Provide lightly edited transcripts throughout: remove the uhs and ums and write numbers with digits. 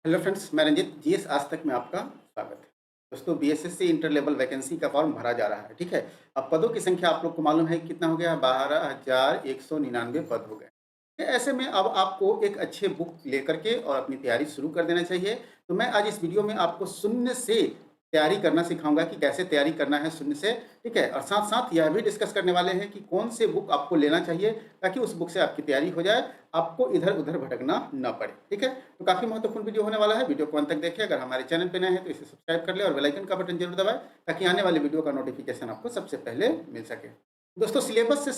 Hello friends, मैं Ranjit GS आज तक में आपका स्वागत है। दोस्तों, बीएसएससी इंटर लेवल वैकेंसी का फॉर्म भरा जा रहा है, ठीक है। अब पदों की संख्या आप लोग को मालूम है कि कितना हो गया, 12,199 पद हो गए। ऐसे में अब आपको एक अच्छे बुक लेकर के और अपनी तैयारी शुरू कर देना चाहिए। तो मैं आज इस वीडियो में आपको शून्य से तैयारी करना सिखाऊंगा कि कैसे तैयारी करना है शून्य से, ठीक है। और साथ साथ यह भी डिस्कस करने वाले हैं कि कौन से बुक आपको लेना चाहिए ताकि उस बुक से आपकी तैयारी हो जाए, आपको इधर-उधर भटकना ना पड़े, ठीक है। तो काफ़ी महत्वपूर्ण वीडियो होने वाला है, वीडियो को अंत तक देखिए। अगर हमारे चैनल पे नए हैं तो इसे सब्सक्राइब कर लें और बेल आइकन का बटन जरूर दबाएँ ताकि आने वाले वीडियो का नोटिफिकेशन आपको सबसे पहले मिल सके। दोस्तों, सिलेबस से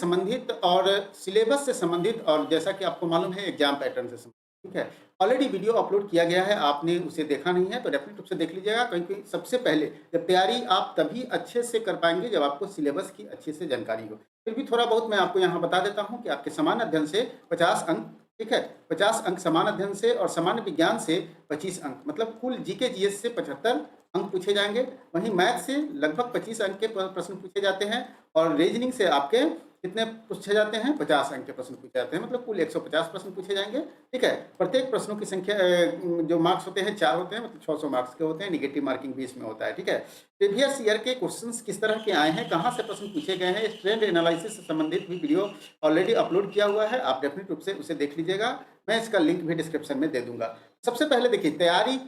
संबंधित और जैसा कि आपको मालूम है एग्जाम पैटर्न से संबंधित, ठीक है। ऑलरेडी वीडियो अपलोड किया गया है, आपने उसे देखा नहीं है तो डेफिनेट रूप से देख लीजिएगा, क्योंकि सबसे पहले जब तैयारी आप तभी अच्छे से कर पाएंगे जब आपको सिलेबस की अच्छे से जानकारी हो। फिर भी थोड़ा बहुत मैं आपको यहाँ बता देता हूँ कि आपके समान अध्ययन से 50 अंक, ठीक है, 50 अंक समान अध्ययन से और सामान्य विज्ञान से 25 अंक, मतलब कुल जीके जीएस से 75 अंक पूछे जाएंगे। वहीं मैथ से लगभग 25 अंक के प्रश्न पूछे जाते हैं और रीजनिंग से आपके कितने पूछे जाते हैं, 50 अंक के प्रश्न पूछे जाते हैं, मतलब कुल 150 प्रश्न पूछे जाएंगे, ठीक है। प्रत्येक प्रश्नों की संख्या जो मार्क्स होते हैं 4 होते हैं, मतलब 600 मार्क्स के होते हैं। निगेटिव मार्किंग भी इसमें होता है, ठीक है। प्रीवियस ईयर के क्वेश्चंस किस तरह के आए हैं, कहाँ से प्रश्न पूछे गए हैं, इस ट्रेंड एनालिसिस से संबंधित भी वीडियो ऑलरेडी अपलोड किया हुआ है, आप डेफिनेट रूप से उसे देख लीजिएगा। मैं इसका लिंक भी डिस्क्रिप्शन में दे दूंगा। सबसे पहले देखिए, तैयारी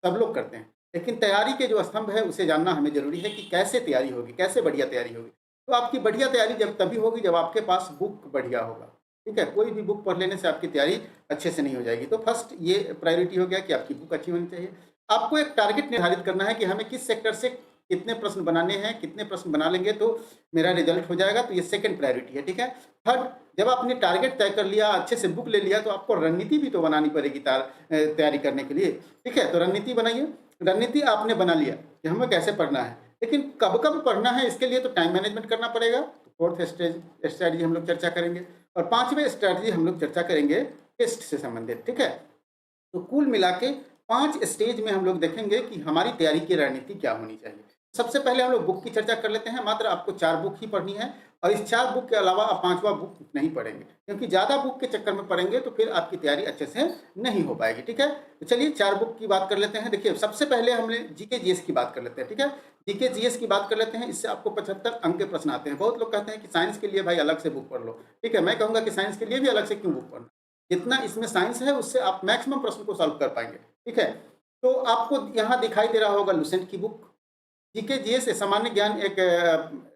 सब लोग करते हैं, लेकिन तैयारी के जो स्तंभ है उसे जानना हमें ज़रूरी है कि कैसे तैयारी होगी, कैसे बढ़िया तैयारी होगी। तो आपकी बढ़िया तैयारी जब तभी होगी जब आपके पास बुक बढ़िया होगा, ठीक है। कोई भी बुक पढ़ लेने से आपकी तैयारी अच्छे से नहीं हो जाएगी। तो फर्स्ट ये प्रायोरिटी हो गया कि आपकी बुक अच्छी होनी चाहिए। आपको एक टारगेट निर्धारित करना है कि हमें किस सेक्टर से कितने प्रश्न बनाने हैं, कितने प्रश्न बना लेंगे तो मेरा रिजल्ट हो जाएगा, तो ये सेकंड प्रायोरिटी है, ठीक है। थर्ड, जब आपने टारगेट तय कर लिया, अच्छे से बुक ले लिया, तो आपको रणनीति भी तो बनानी पड़ेगी तैयारी करने के लिए, ठीक है। तो रणनीति बनाइए। रणनीति आपने बना लिया कि हमें कैसे पढ़ना है, लेकिन कब-कब पढ़ना है इसके लिए तो टाइम मैनेजमेंट करना पड़ेगा। फोर्थ स्ट्रैटेजी हम लोग चर्चा करेंगे और पाँचवें स्ट्रैटेजी हम लोग चर्चा करेंगे टेस्ट से संबंधित, ठीक है। तो कुल मिला के 5 स्टेज में हम लोग देखेंगे कि हमारी तैयारी की रणनीति क्या होनी चाहिए। सबसे पहले हम लोग बुक की चर्चा कर लेते हैं। मात्र आपको 4 बुक ही पढ़नी है और इस 4 बुक के अलावा आप 5वां बुक नहीं पढ़ेंगे, क्योंकि ज़्यादा बुक के चक्कर में पढ़ेंगे तो फिर आपकी तैयारी अच्छे से नहीं हो पाएगी, ठीक है। तो चलिए 4 बुक की बात कर लेते हैं। देखिए, सबसे पहले हमने जीके जीएस की बात कर लेते हैं, ठीक है। जीके जीएस की बात कर लेते हैं, इससे आपको 75 अंक के प्रश्न आते हैं। बहुत लोग कहते हैं कि साइंस के लिए भाई अलग से बुक पढ़ लो, ठीक है। मैं कहूँगा कि साइंस के लिए भी अलग से क्यों बुक पढ़ना, जितना इसमें साइंस है उससे आप मैक्सिमम प्रश्न को सॉल्व कर पाएंगे, ठीक है। तो आपको यहाँ दिखाई दे रहा होगा लुसेंट की बुक, जीके जीएस से सामान्य ज्ञान एक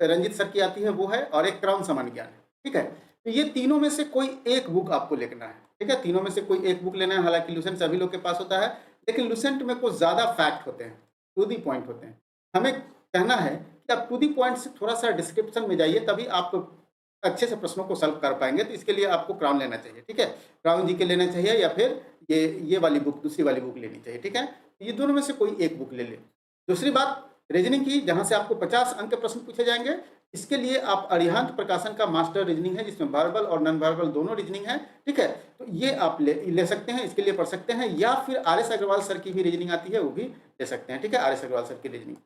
रंजित सर की आती है वो है, और एक क्राउन सामान्य ज्ञान है, ठीक है। तो ये तीनों में से कोई एक बुक आपको लेना है, ठीक है। तीनों में से कोई एक बुक लेना है। हालांकि लुसेंट सभी लोग के पास होता है, लेकिन लुसेंट में कुछ ज़्यादा फैक्ट होते हैं, टू दी पॉइंट होते हैं। हमें कहना है कि आप टू दी पॉइंट से थोड़ा सा डिस्क्रिप्शन में जाइए, तभी आप अच्छे से प्रश्नों को सॉल्व कर पाएंगे। तो इसके लिए आपको क्राउन लेना चाहिए, ठीक है। क्राउन जी के लेना चाहिए या फिर ये वाली बुक, दूसरी वाली बुक लेनी चाहिए, ठीक है। ये दोनों में से कोई एक बुक ले लें। दूसरी बात रीजनिंग की, जहाँ से आपको 50 अंक के प्रश्न पूछे जाएंगे। इसके लिए आप अरिहंत प्रकाशन का मास्टर रीजनिंग है, जिसमें वर्बल और नॉन वर्बल दोनों रीजनिंग है, ठीक है। तो ये आप ले सकते हैं, इसके लिए पढ़ सकते हैं। या फिर आर एस अग्रवाल सर की भी रीजनिंग आती है, वो भी ले सकते हैं, ठीक है। आर एस अग्रवाल सर की रीजनिंग।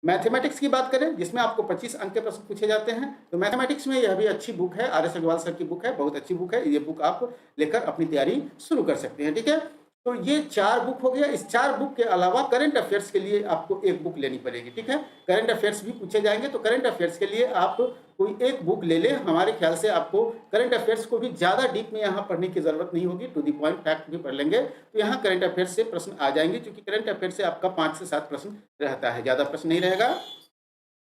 मैथमेटिक्स की बात करें, जिसमें आपको 25 अंक के प्रश्न पूछे जाते हैं, तो मैथमेटिक्स में यह भी अच्छी बुक है, आर एस अग्रवाल सर की बुक है, बहुत अच्छी बुक है। ये बुक आप लेकर अपनी तैयारी शुरू कर सकते हैं, ठीक है। तो ये 4 बुक हो गया। इस 4 बुक के अलावा करंट अफेयर्स के लिए आपको एक बुक लेनी पड़ेगी, ठीक है। करंट अफेयर्स भी पूछे जाएंगे, तो करंट अफेयर्स के लिए आप कोई एक बुक ले लें। हमारे ख्याल से आपको करंट अफेयर्स को भी ज़्यादा डीप में यहाँ पढ़ने की ज़रूरत नहीं होगी, टू दी पॉइंट फैक्ट भी पढ़ लेंगे तो यहाँ करंट अफेयर्स से प्रश्न आ जाएंगे, क्योंकि करंट अफेयर्स से आपका 5 से 7 प्रश्न रहता है, ज़्यादा प्रश्न नहीं रहेगा।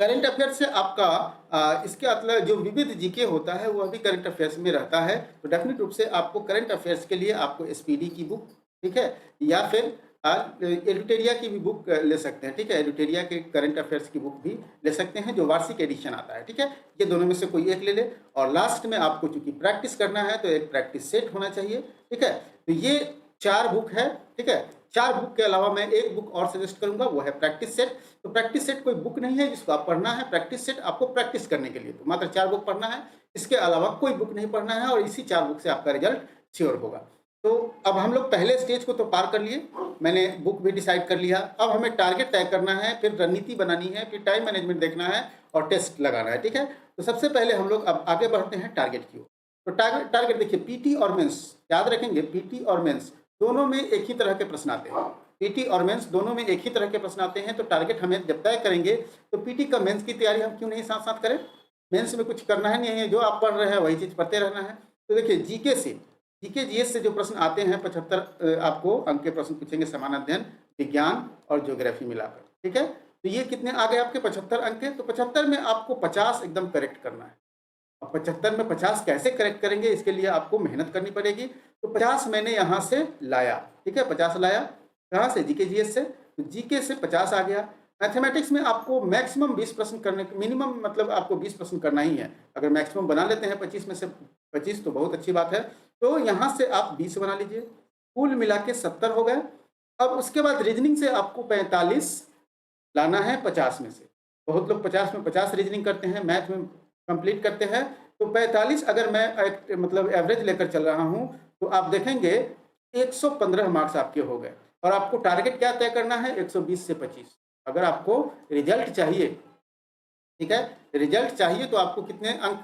करंट अफेयर्स से आपका इसके मतलब जो विविध जीके होता है वह भी करंट अफेयर्स में रहता है। तो डेफिनेट रूप से आपको करंट अफेयर्स के लिए आपको एसपीडी की बुक, ठीक है, या फिर एडिटेरिया की भी बुक ले सकते हैं, ठीक है। एडिटेरिया के करंट अफेयर्स की बुक भी ले सकते हैं, जो वार्षिक एडिशन आता है, ठीक है। ये दोनों में से कोई एक ले ले। और लास्ट में आपको चूंकि प्रैक्टिस करना है तो एक प्रैक्टिस सेट होना चाहिए, ठीक है। तो ये 4 बुक है, ठीक है। 4 बुक के अलावा मैं एक बुक और सजेस्ट करूंगा, वो है प्रैक्टिस सेट। तो प्रैक्टिस सेट कोई बुक नहीं है जिसको आप पढ़ना है, प्रैक्टिस सेट आपको प्रैक्टिस करने के लिए तो मात्र 4 बुक पढ़ना है, इसके अलावा कोई बुक नहीं पढ़ना है, और इसी 4 बुक से आपका रिजल्ट श्योर होगा। तो अब हम लोग पहले स्टेज को तो पार कर लिए, मैंने बुक भी डिसाइड कर लिया। अब हमें टारगेट तय करना है, फिर रणनीति बनानी है, फिर टाइम मैनेजमेंट देखना है और टेस्ट लगाना है, ठीक है। तो सबसे पहले हम लोग अब आगे बढ़ते हैं टारगेट की ओर। तो टारगेट देखिए, पीटी और मेंस याद रखेंगे, पीटी और मेंस दोनों में एक ही तरह के प्रश्न आते हैं। पीटी और मेंस दोनों में एक ही तरह के प्रश्न आते हैं, तो टारगेट हमें जब तय करेंगे तो पीटी का मेंस की तैयारी हम क्यों नहीं साथ-साथ करें? मेंस में कुछ करना है नहीं है, जो आप पढ़ रहे हैं वही चीज़ पढ़ते रहना है। तो देखिए जीके जीएस से जो प्रश्न आते हैं 75 आपको अंक के प्रश्न पूछेंगे, समान अध्ययन, विज्ञान और ज्योग्राफी मिलाकर, ठीक है? तो ये कितने आ गए आपके 75 अंक के, तो 75 में आपको 50 एकदम करेक्ट करना है। अब 75 में 50 कैसे करेक्ट करेंगे, इसके लिए आपको मेहनत करनी पड़ेगी। तो 50 मैंने यहाँ से लाया, ठीक है? 50 लाया, कहाँ से? जीके जीएस से। तो जीके से 50 आ गया। मैथमेटिक्स में आपको मैक्सिमम 20 प्रश्न करने, मिनिमम मतलब आपको 20 प्रश्न करना ही है। अगर मैक्सिमम बना लेते हैं 25 में से 25 तो बहुत अच्छी बात है। तो यहाँ से आप 20 बना लीजिए, कुल मिला के 70 हो गए। अब उसके बाद रीजनिंग से आपको 45 लाना है 50 में से। बहुत लोग 50 में 50 रीजनिंग करते हैं, मैथ में कंप्लीट करते हैं। तो 45 अगर मैं एक मतलब एवरेज लेकर चल रहा हूँ, तो आप देखेंगे 115 मार्क्स आपके हो गए। और आपको टारगेट क्या तय करना है? 120 से 25। अगर आपको रिजल्ट चाहिए, ठीक है, रिजल्ट चाहिए तो आपको कितने अंक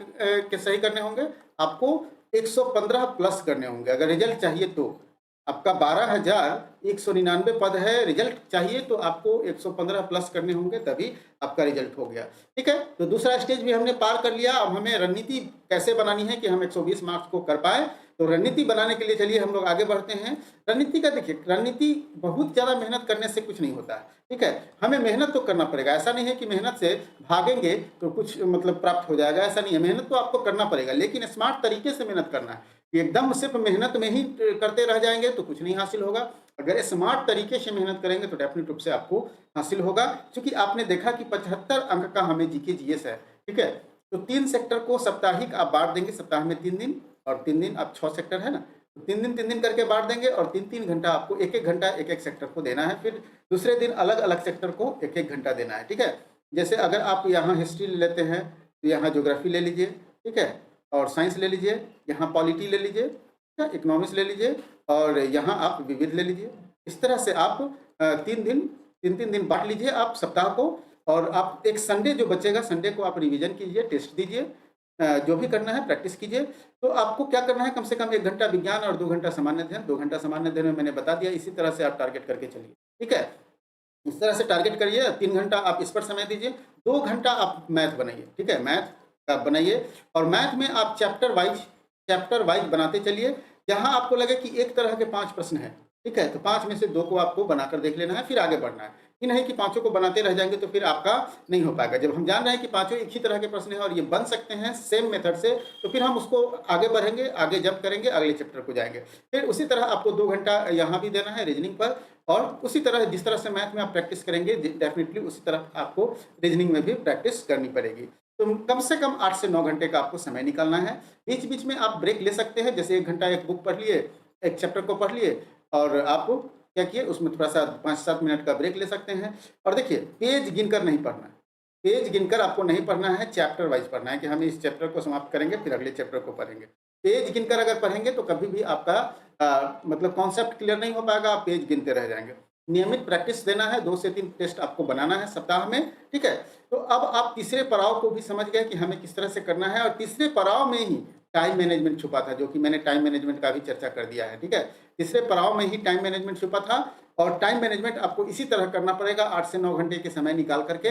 के सही करने होंगे? आपको 115 प्लस करने होंगे अगर रिजल्ट चाहिए तो। आपका 12,199 पद है, रिजल्ट चाहिए तो आपको 115 प्लस करने होंगे, तभी आपका रिजल्ट हो गया, ठीक है? तो दूसरा स्टेज भी हमने पार कर लिया। अब हमें रणनीति कैसे बनानी है कि हम 120 मार्क्स को कर पाए। तो रणनीति बनाने के लिए चलिए हम लोग आगे बढ़ते हैं। रणनीति का देखिए, रणनीति बहुत ज़्यादा मेहनत करने से कुछ नहीं होता है, ठीक है? हमें मेहनत तो करना पड़ेगा, ऐसा नहीं है कि मेहनत से भागेंगे तो कुछ मतलब प्राप्त हो जाएगा, ऐसा नहीं है। मेहनत तो आपको करना पड़ेगा, लेकिन स्मार्ट तरीके से मेहनत करना है। एकदम सिर्फ मेहनत में ही करते रह जाएंगे तो कुछ नहीं हासिल होगा। अगर स्मार्ट तरीके से मेहनत करेंगे तो डेफिनेट रूप से आपको हासिल होगा। क्योंकि आपने देखा कि 75 अंक का हमें जीके जीएस है, ठीक है? तो 3 सेक्टर को साप्ताहिक आप बांट देंगे, सप्ताह में 3 दिन, और 3 दिन आप 6 सेक्टर है ना, तो 3 दिन करके बांट देंगे, और 3-3 घंटा आपको 1-1 घंटा एक-एक सेक्टर को देना है। फिर दूसरे दिन अलग-अलग सेक्टर को 1-1 घंटा देना है, ठीक है? जैसे अगर आप यहाँ हिस्ट्री लेते हैं तो यहाँ ज्योग्राफी ले लीजिए, ठीक है? और साइंस ले लीजिए, यहाँ पॉलिटी ले लीजिए, ठीक है? इकोनॉमिक्स ले लीजिए, और यहाँ आप विविध ले लीजिए। इस तरह से आप 3 दिन बांट लीजिए आप सप्ताह को, और आप एक संडे जो बचेगा, संडे को आप रिवीजन कीजिए, टेस्ट दीजिए, जो भी करना है प्रैक्टिस कीजिए। तो आपको क्या करना है, कम से कम 1 घंटा विज्ञान और 2 घंटा सामान्य अध्ययन। 2 घंटा सामान्य अध्ययन में मैंने बता दिया, इसी तरह से आप टारगेट करके चलिए, ठीक है? इस तरह से टारगेट करिए। 3 घंटा आप इस पर समय दीजिए, 2 घंटा आप मैथ बनाइए, ठीक है? मैथ आप बनाइए, और मैथ में आप चैप्टर वाइज बनाते चलिए। जहाँ आपको लगे कि एक तरह के 5 प्रश्न हैं, ठीक है? तो 5 में से 2 को आपको बनाकर देख लेना है, फिर आगे बढ़ना है। ये नहीं कि पाँचों को बनाते रह जाएंगे तो फिर आपका नहीं हो पाएगा। जब हम जान रहे हैं कि पाँचों एक ही तरह के प्रश्न हैं और ये बन सकते हैं सेम मेथड से, तो फिर हम उसको आगे बढ़ेंगे, आगे जंप करेंगे, अगले चैप्टर को जाएंगे। फिर उसी तरह आपको 2 घंटा यहाँ भी देना है रीजनिंग पर, और उसी तरह जिस तरह से मैथ में आप प्रैक्टिस करेंगे, डेफिनेटली उसी तरह आपको रीजनिंग में भी प्रैक्टिस करनी पड़ेगी। तो कम से कम 8 से 9 घंटे का आपको समय निकालना है। बीच-बीच में आप ब्रेक ले सकते हैं, जैसे 1 घंटा एक बुक पढ़ लिए, एक चैप्टर को पढ़ लिए, और आप क्या किए, उसमें थोड़ा-सा 5-7 मिनट का ब्रेक ले सकते हैं। और देखिए, पेज गिनकर नहीं पढ़ना है, पेज गिनकर आपको नहीं पढ़ना है, चैप्टर वाइज़ पढ़ना है कि हम इस चैप्टर को समाप्त करेंगे, फिर अगले चैप्टर को पढ़ेंगे। पेज गिनकर अगर पढ़ेंगे तो कभी भी आपका मतलब कॉन्सेप्ट क्लियर नहीं हो पाएगा, आप पेज गिनते रह जाएंगे। नियमित प्रैक्टिस देना है, 2 से 3 टेस्ट आपको बनाना है सप्ताह में, ठीक है? तो अब आप तीसरे पड़ाव को भी समझ गए कि हमें किस तरह से करना है, और तीसरे पड़ाव में ही टाइम मैनेजमेंट छुपा था, जो कि मैंने टाइम मैनेजमेंट का भी चर्चा कर दिया है, ठीक है? तीसरे पड़ाव में ही टाइम मैनेजमेंट छुपा था, और टाइम मैनेजमेंट आपको इसी तरह करना पड़ेगा, 8 से 9 घंटे के समय निकाल करके,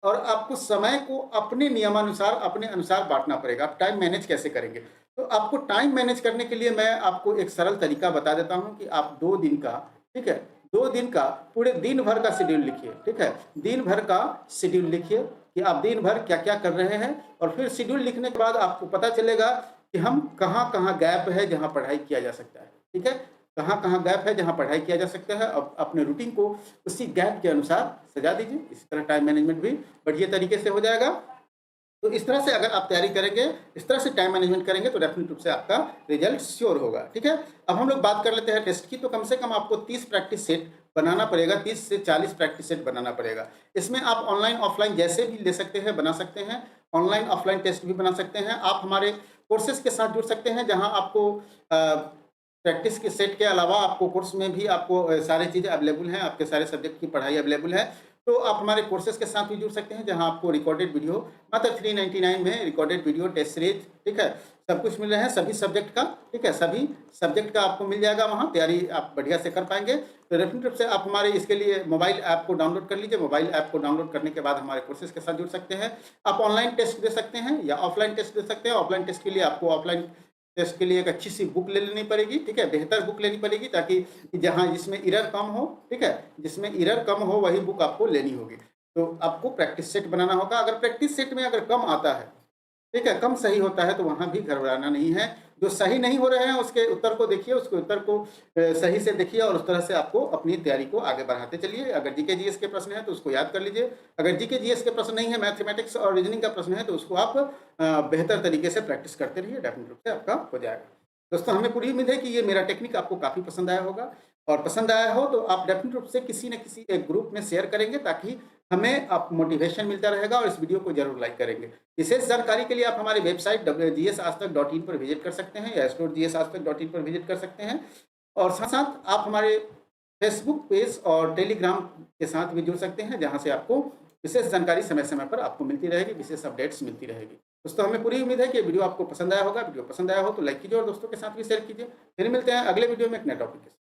और आपको समय को अपने नियमानुसार, अपने अनुसार बाँटना पड़ेगा। आप टाइम मैनेज कैसे करेंगे? तो आपको टाइम मैनेज करने के लिए मैं आपको एक सरल तरीका बता देता हूँ कि आप 2 दिन का, ठीक है? 2 दिन का पूरे दिन भर का शेड्यूल लिखिए, ठीक है? दिन भर का शेड्यूल लिखिए कि आप दिन भर क्या-क्या कर रहे हैं, और फिर शेड्यूल लिखने के बाद आपको पता चलेगा कि हम कहाँ-कहाँ गैप है जहाँ पढ़ाई किया जा सकता है, ठीक है? कहाँ-कहाँ गैप है जहाँ पढ़ाई किया जा सकता है, अब अपने रूटीन को उसी गैप के अनुसार सजा दीजिए। इसी तरह टाइम मैनेजमेंट भी बढ़िया तरीके से हो जाएगा। तो इस तरह से अगर आप तैयारी करेंगे, इस तरह से टाइम मैनेजमेंट करेंगे, तो डेफिनेट रूप से आपका रिजल्ट श्योर होगा, ठीक है? अब हम लोग बात कर लेते हैं टेस्ट की। तो कम से कम आपको 30 प्रैक्टिस सेट बनाना पड़ेगा, 30 से 40 प्रैक्टिस सेट बनाना पड़ेगा। इसमें आप ऑनलाइन, ऑफलाइन जैसे भी ले सकते हैं, बना सकते हैं। ऑनलाइन, ऑफलाइन टेस्ट भी बना सकते हैं। आप हमारे कोर्सेज के साथ जुड़ सकते हैं, जहाँ आपको प्रैक्टिस के सेट के अलावा आपको कोर्स में भी आपको सारी चीज़ें अवेलेबल हैं, आपके सारे सब्जेक्ट की पढ़ाई अवेलेबल है। तो आप हमारे कोर्सेज़ के साथ भी जुड़ सकते हैं, जहाँ आपको रिकॉर्डेड वीडियो मात्र 399 में रिकॉर्डेड वीडियो, टेस्ट सीरीज़, ठीक है? सब कुछ मिल रहा है सभी सब्जेक्ट का, ठीक है? सभी सब्जेक्ट का आपको मिल जाएगा वहाँ, तैयारी आप बढ़िया से कर पाएँगे। तो डेफ़िनेट रूप से आप हमारे इसके लिए मोबाइल ऐप को डाउनलोड कर लीजिए। मोबाइल ऐप को डाउनलोड करने के बाद हमारे कोर्सेज़ के साथ जुड़ सकते हैं। आप ऑनलाइन टेस्ट दे सकते हैं या ऑफ़लाइन टेस्ट दे सकते हैं। ऑफ़लाइन टेस्ट के लिए आपको ऑफ़लाइन टेस्ट के लिए एक अच्छी-सी बुक ले लेनी पड़ेगी, ठीक है? बेहतर बुक लेनी पड़ेगी ताकि जहाँ जिसमें एरर कम हो, ठीक है? जिसमें एरर कम हो वही बुक आपको लेनी होगी। तो आपको प्रैक्टिस सेट बनाना होगा। अगर प्रैक्टिस सेट में अगर कम आता है, ठीक है, कम सही होता है तो वहाँ भी घबराना नहीं है। जो सही नहीं हो रहे हैं उसके उत्तर को देखिए, उसके उत्तर को सही से देखिए और उस तरह से आपको अपनी तैयारी को आगे बढ़ाते चलिए। अगर जीके जीएस के प्रश्न हैं तो उसको याद कर लीजिए। अगर जीके जीएस के प्रश्न नहीं है, मैथमेटिक्स और रीजनिंग का प्रश्न है तो उसको आप बेहतर तरीके से प्रैक्टिस करते रहिए, डेफिनिट रूप से आपका हो जाएगा। दोस्तों हमें पूरी उम्मीद है कि ये मेरा टेक्निक आपको काफ़ी पसंद आया होगा और पसंद आया हो तो आप डेफिनिट रूप से किसी न किसी एक ग्रुप में शेयर करेंगे ताकि हमें आप मोटिवेशन मिलता रहेगा और इस वीडियो को ज़रूर लाइक करेंगे। विशेष जानकारी के लिए आप हमारी वेबसाइट gsastक.in पर विजिट कर सकते हैं या gsastक.in पर विजिट कर सकते हैं और साथ-साथ आप हमारे फेसबुक पेज और टेलीग्राम के साथ भी जुड़ सकते हैं, जहाँ से आपको विशेष जानकारी समय-समय पर आपको मिलती रहेगी, विशेष अपडेट्स मिलती रहेगी। दोस्तों हमें पूरी उम्मीद है कि वीडियो आपको पसंद आया होगा। वीडियो पसंद आया हो तो लाइक कीजिए और दोस्तों के साथ भी शेयर कीजिए। फिर मिलते हैं अगले वीडियो में एक नए टॉपिक के साथ।